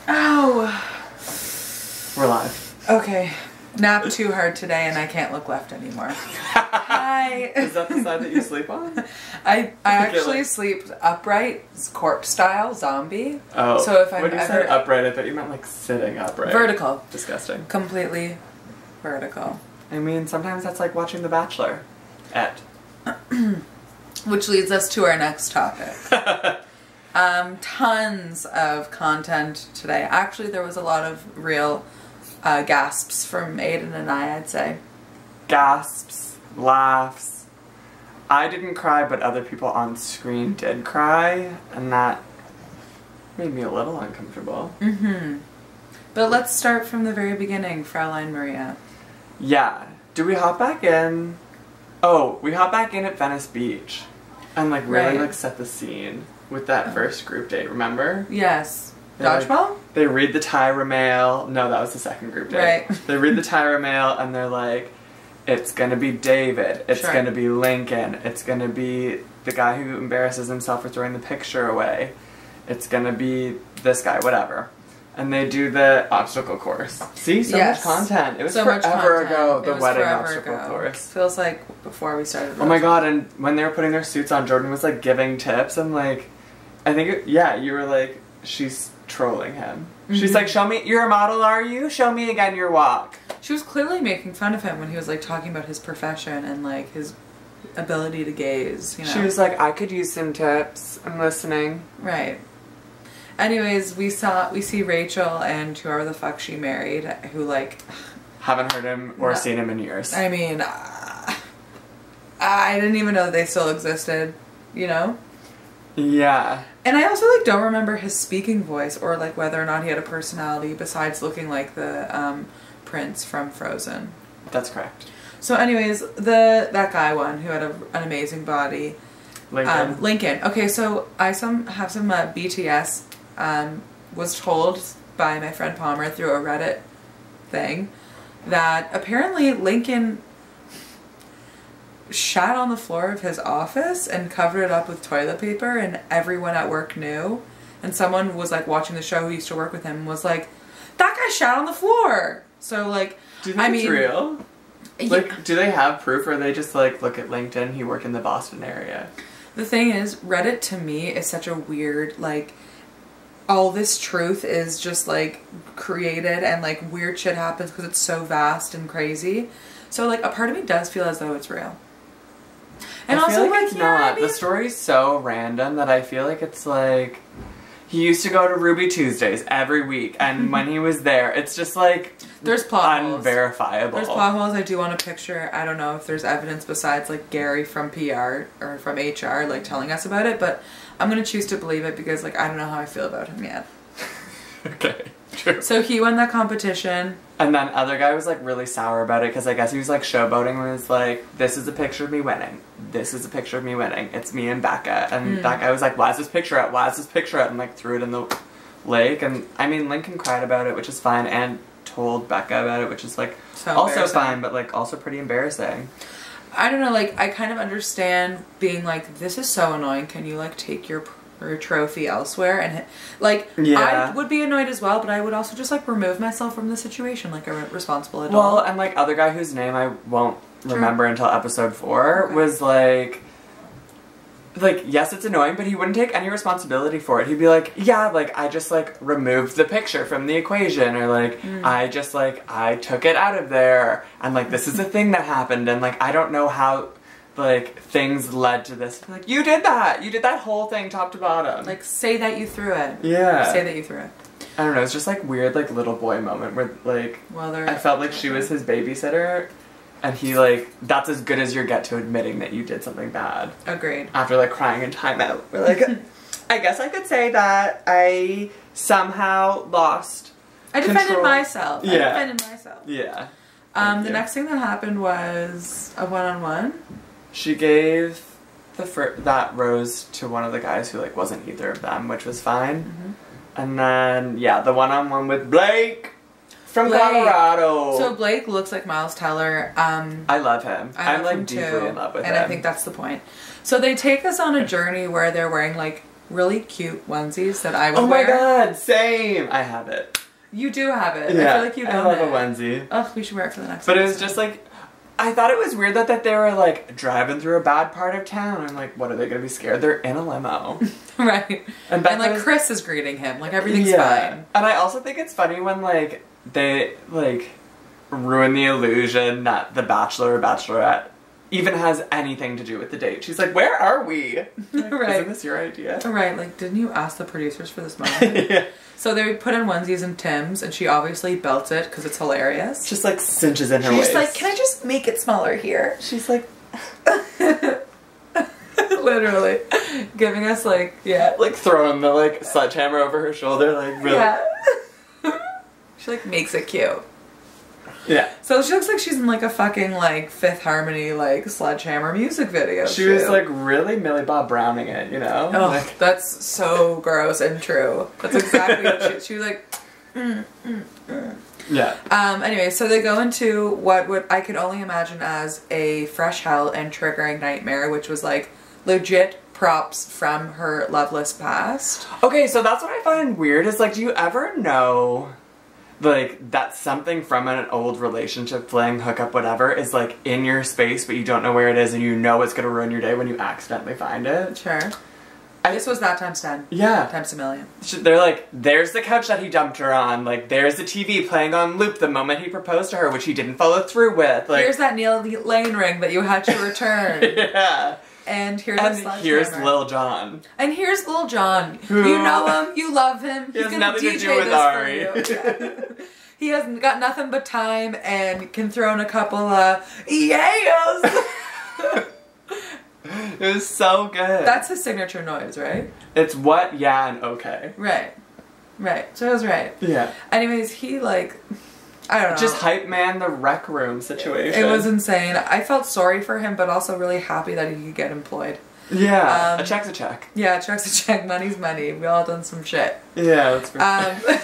Oh. We're live. Okay. Napped too hard today and I can't look left anymore. Hi. Is that the side that you sleep on? I actually sleep upright, corpse style, zombie. Oh. So if I'm when you ever said upright, I thought you meant like sitting upright. Vertical. Disgusting. Completely vertical. I mean, sometimes that's like watching The Bachelorette. Which leads us to our next topic. Tons of content today. Actually, there was a lot of real gasps from Aidan and I'd say. Gasps, laughs. I didn't cry, but other people on screen did cry, and that made me a little uncomfortable. Mm-hmm. But let's start from the very beginning, Fraulein Maria. Yeah. Do we hop back in? Oh, we hop back in at Venice Beach. And like really like set the scene with that first group date, remember? Yes. Dodgeball? Like, they read the Tyra mail. No, that was the second group date. Right. They read the Tyra mail and they're like, it's gonna be David. It's gonna be Lincoln. It's gonna be the guy who embarrasses himself for throwing the picture away. It's gonna be this guy, whatever. And they do the obstacle course. See, so much content. It was so forever ago, the wedding obstacle course. Feels like before we started. Oh my god, and when they were putting their suits on, Jordan was like giving tips and like, I think, yeah, you were like, she's trolling him. Mm-hmm. She's like, show me, you're a model, are you? Show me again your walk. She was clearly making fun of him when he was like talking about his profession and like his ability to gaze, you know. She was like, I could use some tips. I'm listening. Right. Anyways, we see Rachel and whoever the fuck she married, who like haven't heard him or seen him in years. I mean, I didn't even know they still existed, you know? Yeah. And I also like don't remember his speaking voice or like whether or not he had a personality besides looking like the prince from Frozen. That's correct. So anyways, that guy one who had an amazing body. Lincoln. Lincoln. Okay, so I have some BTS. Was told by my friend Palmer through a Reddit thing that apparently Lincoln shat on the floor of his office and covered it up with toilet paper and everyone at work knew. And someone was like watching the show who used to work with him was like, that guy shat on the floor! So like, do you think it's real? Like, do they have proof or they just like, look at LinkedIn, he worked in the Boston area? The thing is, Reddit to me is such a weird, like, all this truth is just like created and like weird shit happens because it's so vast and crazy. So like a part of me does feel as though it's real. And I feel also like it's not. I mean, the story's so random that I feel like it's like he used to go to Ruby Tuesdays every week and when he was there, it's just like there's plot holes. Unverifiable. There's plot holes. I do want to picture, I don't know if there's evidence besides like Gary from PR or from HR like telling us about it, but I'm going to choose to believe it because like I don't know how I feel about him yet. Okay, true. So he won that competition. And then other guy was like really sour about it because I guess he was like showboating and was like, this is a picture of me winning. This is a picture of me winning. It's me and Becca. And that guy was like, why is this picture at? Why is this picture at? And like threw it in the lake. And I mean, Lincoln cried about it, which is fine, and told Becca about it, which is like so also fine, but like also pretty embarrassing. I don't know, like, I kind of understand being like, this is so annoying, can you, like, take your trophy elsewhere? And, like, I would be annoyed as well, but I would also just, like, remove myself from the situation like a responsible adult. Well, and, like, other guy whose name I won't remember until episode 4 was, like, yes, it's annoying, but he wouldn't take any responsibility for it. He'd be like, yeah, like, I just, like, removed the picture from the equation, or, like, I just, like, I took it out of there, and, like, this is a thing that happened, and, like, I don't know how, like, things led to this. Like, you did that! You did that whole thing top to bottom. Like, say that you threw it. Yeah. Say that you threw it. I don't know, it's just, like, weird, like, little boy moment where, like, I felt like she was his babysitter, and he, like, that's as good as you get to admitting that you did something bad. Agreed. After, like, crying in timeout. We're like, I guess I could say that I somehow lost I defended control. Myself. Yeah. I defended myself. Yeah. The next thing that happened was a one-on-one. She gave that rose to one of the guys who, like, wasn't either of them, which was fine. And then, yeah, the one-on-one with Blake. From Colorado. So Blake looks like Miles Teller. I love him. I'm like deeply in love with him. And I think that's the point. So they take us on a journey where they're wearing like really cute onesies that I would Oh my wear. god, same! I have it. You do have it. Yeah, I feel like you don't. I love a onesie. Oh, we should wear it for the next But episode. it was just like, I thought it was weird that they were like driving through a bad part of town. I'm like, what are they gonna be scared? They're in a limo. Right. And like Chris is greeting him. Like everything's fine. And I also think it's funny when like they like ruin the illusion that the Bachelor or Bachelorette even has anything to do with the date. She's like, where are we? Like, Right. Isn't this your idea? Right, like, didn't you ask the producers for this moment? Yeah. So they put in onesies and Tims, and she obviously belts it because it's hilarious. Just like cinches in her She's waist. like, can I just make it smaller here? She's like, Literally. Giving us like, yeah. like throwing the like sledgehammer over her shoulder, like really. Yeah. She like makes it cute. Yeah. So she looks like she's in like a fucking like Fifth Harmony like Sledgehammer music video. She was like really Millie Bob Browning it, you know? Oh, Like, that's so gross and true. That's exactly what she was like. yeah. Anyway, so they go into what would I could only imagine as a fresh hell and triggering nightmare, which was like legit props from her loveless past. Okay, so that's what I find weird is like, do you ever know like that something from an old relationship, fling, hookup, whatever, is like in your space but you don't know where it is and you know it's gonna ruin your day when you accidentally find it? Sure. This was that times 10. Yeah. Times a million. They're like, there's the couch that he dumped her on, like there's the TV playing on loop the moment he proposed to her, which he didn't follow through with. Like, here's that Neil Lane ring that you had to return. yeah. And here's Lil Jon. And here's Lil Jon. Who- You know him, you love him. He He's has gonna nothing DJ to do with this Ari. for you. Yeah. He has got nothing but time and can throw in a couple of yayos. It was so good. That's his signature noise, right? It's what, yeah, and okay. Right. Right. So it was right. Yeah. Anyways, he like, I don't know. Just hype man the rec room situation. It was insane. I felt sorry for him, but also really happy that he could get employed. Yeah. A check's a check. Yeah, check's a check, money's money. We all done some shit. Yeah, that's fair.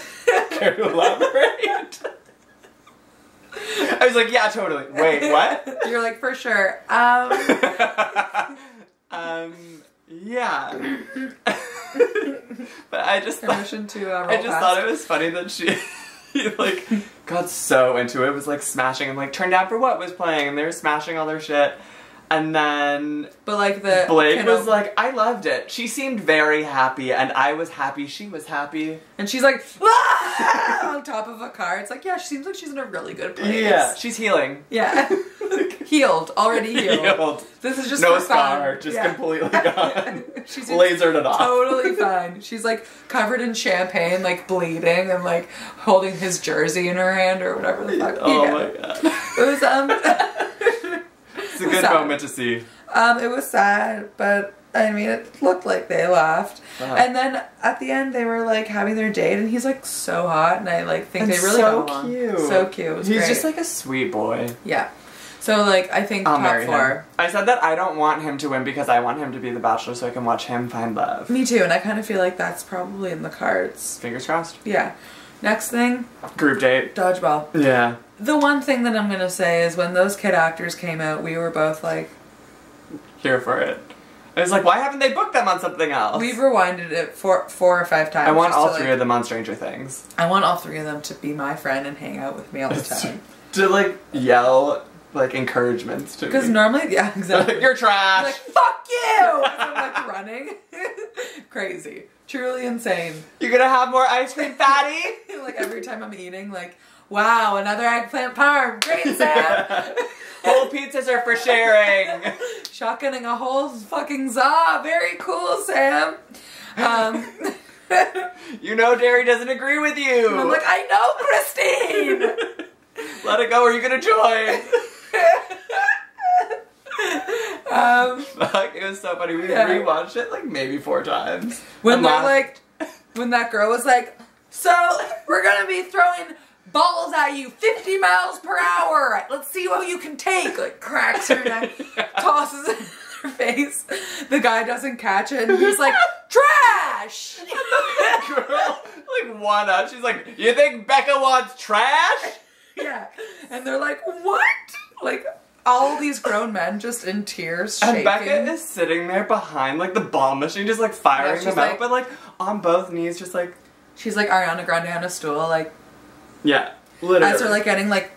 Care to elaborate? I was like, yeah, totally. Wait, what? You're like, for sure. Yeah. But I just Permission to roll I just past. thought it was funny that he like got so into it, was like smashing and like Turn Down for What was playing and they were smashing all their shit. And then But like the Blake was like, I loved it. She seemed very happy and I was happy she was happy. and she's like "Ah!" on top of a car. It's like, yeah, she seems like she's in a really good place. Yeah, she's healing. Yeah. Healed. Already healed. Healed. This is just No for fun. scar, just Yeah. completely gone. She's Lasered it off. Totally fine. She's like covered in champagne, like bleeding and like holding his jersey in her hand or whatever the fuck. Oh Yeah. my god. It was It's a good sad. moment to see. It was sad, but I mean, it looked like they laughed. Uh-huh. And then at the end, they were like having their date, and he's like so hot, and I like think And they really so got along. cute. So cute. It was He's great. just like a sweet boy. Yeah. So like I think I'll top marry 4. him. I said that I don't want him to win because I want him to be the Bachelor so I can watch him find love. Me too, and I kind of feel like that's probably in the cards. Fingers crossed. Yeah. Next thing, Group date. dodgeball. Yeah. The one thing that I'm gonna say is when those kid actors came out, we were both like, Here for it. I was like, why haven't they booked them on something else? we've rewinded it four or five times. I want just all to, three like, of them on Stranger Things. I want all 3 of them to be my friend and hang out with me all the time. To like yell like encouragements to me. Because normally, yeah, exactly. You're trash. Like, fuck you! As I'm like running. Crazy. Truly insane. You're gonna have more ice cream, fatty? Like every time I'm eating, like, wow, another eggplant parm. Great, Sam! Whole pizzas are for sharing. Shotgunning a whole fucking za. Very cool, Sam. You know Derry doesn't agree with you. I'm like, I know, Christine! Let it go or you're gonna join. Fuck, it was so funny. We Yeah. rewatched it like maybe 4 times. When And they're last- like, when that girl was like, so we're gonna be throwing balls at you 50 miles per hour. Let's see what you can take. Like cracks her neck, tosses it in her face. The guy doesn't catch it and he's like, trash! the girl like one up. She's like, you think Becca wants trash? Yeah. And they're like, what? Like, all these grown men just in tears, shaking. And Becca is sitting there behind, like, the ball machine, just, like, firing them out, but, like, on both knees, just, like... She's, like, Ariana Grande on a stool, like... Yeah, literally. As they're, like, getting, like,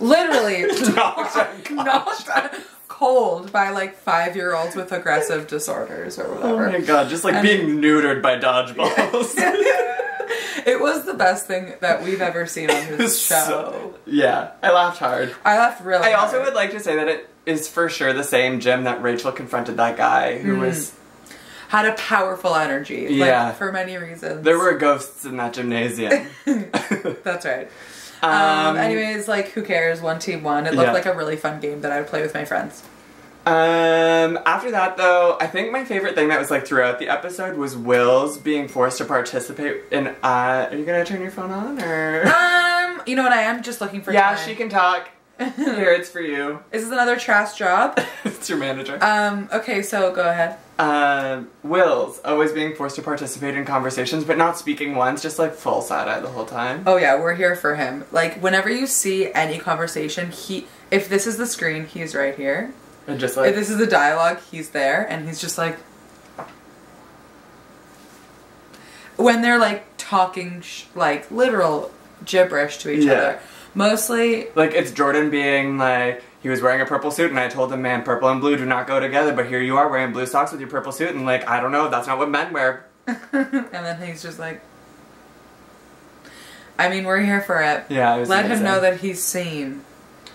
literally... knocked cold by, like, 5-year-olds with aggressive disorders or whatever. Oh my god, just, like, being neutered by dodgeballs. Yeah. It was the best thing that we've ever seen on this show. Yeah, I laughed hard. I laughed really hard. I also would like to say that it is for sure the same gym that Rachel confronted that guy who was... Had a powerful energy. Yeah. Like, for many reasons. There were ghosts in that gymnasium. That's right. Anyways, like, who cares? One team won. It looked like a really fun game that I would play with my friends. After that, though, I think my favorite thing that was, like, throughout the episode was Will's being forced to participate in, are you gonna turn your phone on, or? You know what, I am just looking for Yeah, time. she can talk. Here, it's for you. Is this another trash job? It's your manager. Okay, so go ahead. Will's always being forced to participate in conversations, but not speaking once, just, like, full side-eye the whole time. Oh yeah, we're here for him. Like, whenever you see any conversation, if this is the screen, he's right here. And just like... If this is the dialogue, he's there, and he's just like... When they're, like, talking, like, literal gibberish to each other. Mostly... Like, it's Jordan being like, he was wearing a purple suit, and I told him, man, purple and blue do not go together, but here you are wearing blue socks with your purple suit, and, like, I don't know, that's not what men wear. And then he's just like... I mean, we're here for it. Yeah, it was Let amazing. him know that he's seen.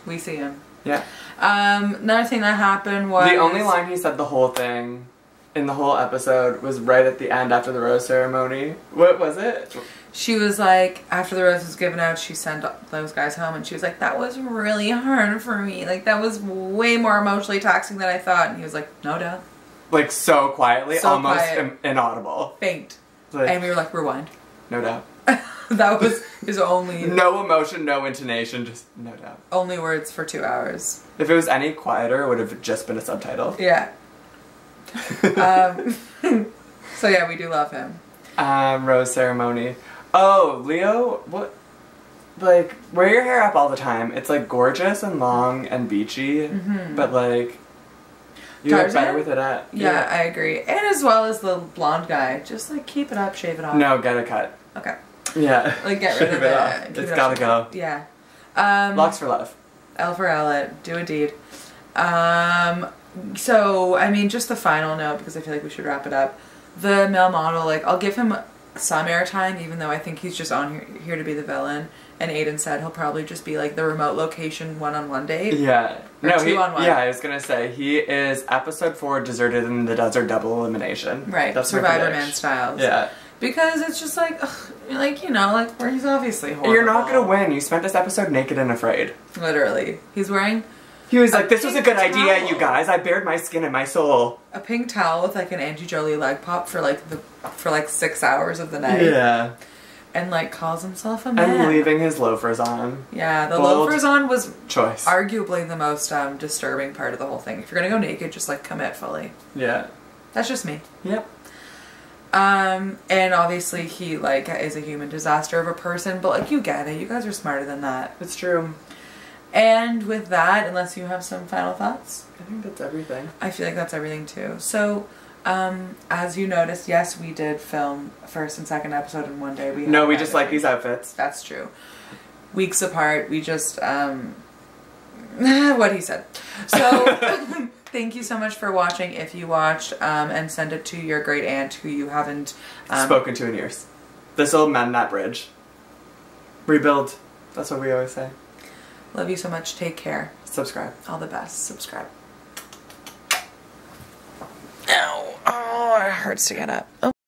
We see him. Yeah. Another thing that happened was... The only line he said the whole thing, in the whole episode, was right at the end after the rose ceremony. What was it? She was like, after the rose was given out, she sent those guys home, and she was like, that was really hard for me. Like, that was way more emotionally taxing than I thought. And he was like, no doubt. Like, so quietly, So almost quiet. Inaudible. Faint. Like, And we were like, rewind. no doubt. That was his only... No emotion, no intonation, just no doubt. Only words for 2 hours. If it was any quieter, it would have just been a subtitle. Yeah. So yeah, we do love him. Rose ceremony. Oh, Leo, what? Like, wear your hair up all the time. It's, like, gorgeous and long and beachy, but, like, you look better with it at... Yeah, I agree. And as well as the blonde guy. Just, like, keep it up, shave it off. No, get a cut. Okay. Yeah. Like, get rid of it. It's gotta go. Yeah. Locks for love. L for Ellett. Do a deed. So, I mean, just the final note, because I feel like we should wrap it up. The male model, like, I'll give him some airtime, even though I think he's just on here to be the villain. And Aidan said he'll probably just be, like, the remote location one-on-one date. Yeah. Or no, two-on-one. Yeah, I was gonna say, he is episode 4 deserted in the desert double elimination. Right. That's Survivor Man styles. Yeah. Because it's just like, ugh, like, you know, like, where he's obviously horrible. You're not gonna win. You spent this episode naked and afraid. Literally. He's wearing... He was like, this was a good pink idea, towel. you guys. I bared my skin and my soul. A pink towel with, like, an Angie Jolie leg pop for, like, 6 hours of the night. Yeah. And, like, calls himself a man. And leaving his loafers on. Yeah, the Bold loafers on was choice. arguably the most disturbing part of the whole thing. If you're gonna go naked, just, like, commit fully. Yeah. That's just me. Yep. And obviously he, like, is a human disaster of a person, but, like, you get it. You guys are smarter than that. It's true. And with that, unless you have some final thoughts? I think that's everything. I feel like that's everything, too. So, as you noticed, yes, we did film first and second episode in one day. We just like these outfits. That's true. Weeks apart, we just, what he said. So, thank you so much for watching, if you watched, and send it to your great aunt who you haven't... spoken to in years. This'll mend that bridge. Rebuild. That's what we always say. Love you so much. Take care. Subscribe. All the best. Subscribe. Ow. Oh, it hurts to get up. Oh.